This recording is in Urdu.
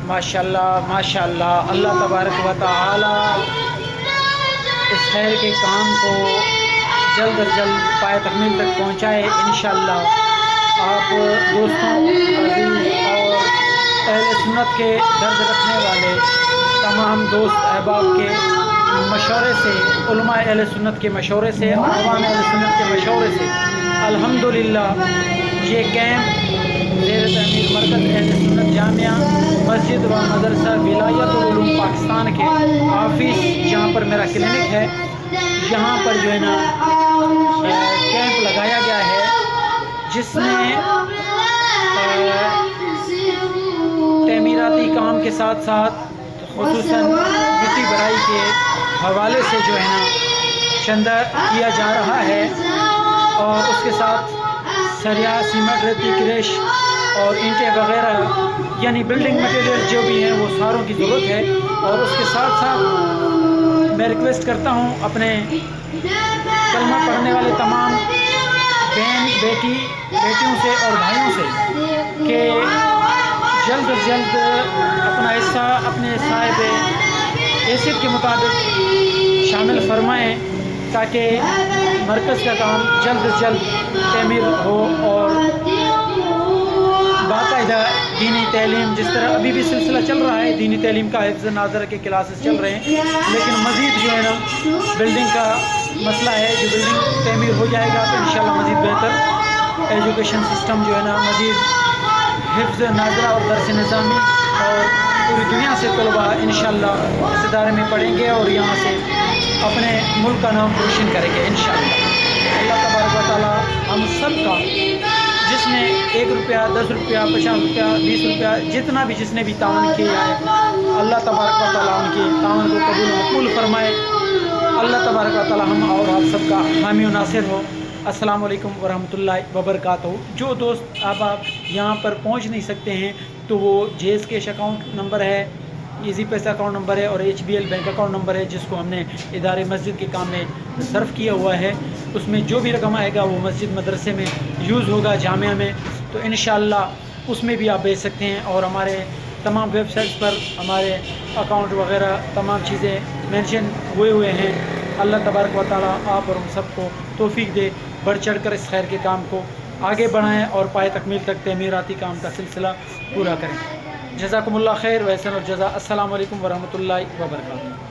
ماشاءاللہ ماشاءاللہ، اللہ تبارک و تعالی اس خیر کے کام کو جلد از جلد پائے تکمیل تک پہنچائے انشاءاللہ۔ آپ دوستوں، عزیز اور اہل سنت کے درد رکھنے والے تمام دوست احباب کے مشورے سے، علماء اہل سنت کے مشورے سے اور عوام اہل سنت کے مشورے سے الحمدللہ یہ کیمپ زیر تعمیر مرکز اہل سنت جامعہ مسجد و مدرسہ ولایت العلوم پاکستان کے آفس جہاں پر میرا کلینک ہے، یہاں پر جو ہے نا کیمپ لگایا گیا ہے، جس میں تعمیراتی کام کے ساتھ ساتھ خصوصاً مٹی بھرائی کے حوالے سے جو ہے نا چندہ کیا جا رہا ہے، اور اس کے ساتھ سریا، سیمنٹ، ریتی، کریش اور اینٹیں وغیرہ یعنی بلڈنگ مٹیریل جو بھی ہیں وہ ساروں کی ضرورت ہے۔ اور اس کے ساتھ ساتھ میں ریکویسٹ کرتا ہوں اپنے کلمہ پڑھنے والے تمام بہن بیٹیوں سے اور بھائیوں سے کہ جلد از جلد اپنا حصہ اپنے صاحب حیثیت کے مطابق شامل فرمائیں، تاکہ مرکز کا کام جلد از جلد تعمیر ہو اور باقاعدہ دینی تعلیم، جس طرح ابھی بھی سلسلہ چل رہا ہے دینی تعلیم کا، حفظ ناظرہ کے کلاسز چل رہے ہیں، لیکن مزید جو ہے نا بلڈنگ کا مسئلہ ہے، جو بلڈنگ تعمیر ہو جائے گا تو انشاءاللہ مزید بہتر ایجوکیشن سسٹم جو ہے نا، مزید حفظ ناظرہ اور درس نظامی اور پوری دنیا سے طلباء انشاءاللہ اس ادارے میں پڑھیں گے اور یہاں سے اپنے ملک کا نام روشن کریں گے انشاءاللہ۔ اللہ تبارک و تعالی ہم سب کا، جس نے 1 روپیہ، 10 روپیہ، 50 روپیہ، 20 روپیہ، جتنا بھی جس نے بھی تعاون کیا ہے، اللہ تبارک و تعالی ان کے تعاون کو قبول و مقبول فرمائے۔ اللہ تبارک و تعالی ہم اور آپ سب کا حامی و ناصر ہو۔ السلام علیکم ورحمۃ اللہ وبرکاتہ۔ جو دوست آپ یہاں پر پہنچ نہیں سکتے ہیں تو وہ جیز کیش اکاؤنٹ نمبر ہے، ایزی پیسہ اکاؤنٹ نمبر ہے اور HBL بینک اکاؤنٹ نمبر ہے، جس کو ہم نے ادارے مسجد کے کام میں صرف کیا ہوا ہے۔ اس میں جو بھی رقم آئے گا وہ مسجد مدرسے میں یوز ہوگا، جامعہ میں، تو انشاءاللہ اس میں بھی آپ بھیج سکتے ہیں۔ اور ہمارے تمام ویب سائٹس پر ہمارے اکاؤنٹ وغیرہ تمام چیزیں مینشن ہوئے ہیں۔ اللہ تبارک و تعالی آپ اور ہم سب کو توفیق دے، بڑھ چڑھ کر اس خیر کے کام کو آگے بڑھائیں اور پائے تکمیل تک تعمیراتی کام کا سلسلہ پورا کریں۔ جزاکم اللہ خیر و احسن الجزا۔ السلام علیکم ورحمۃ اللہ وبرکاتہ۔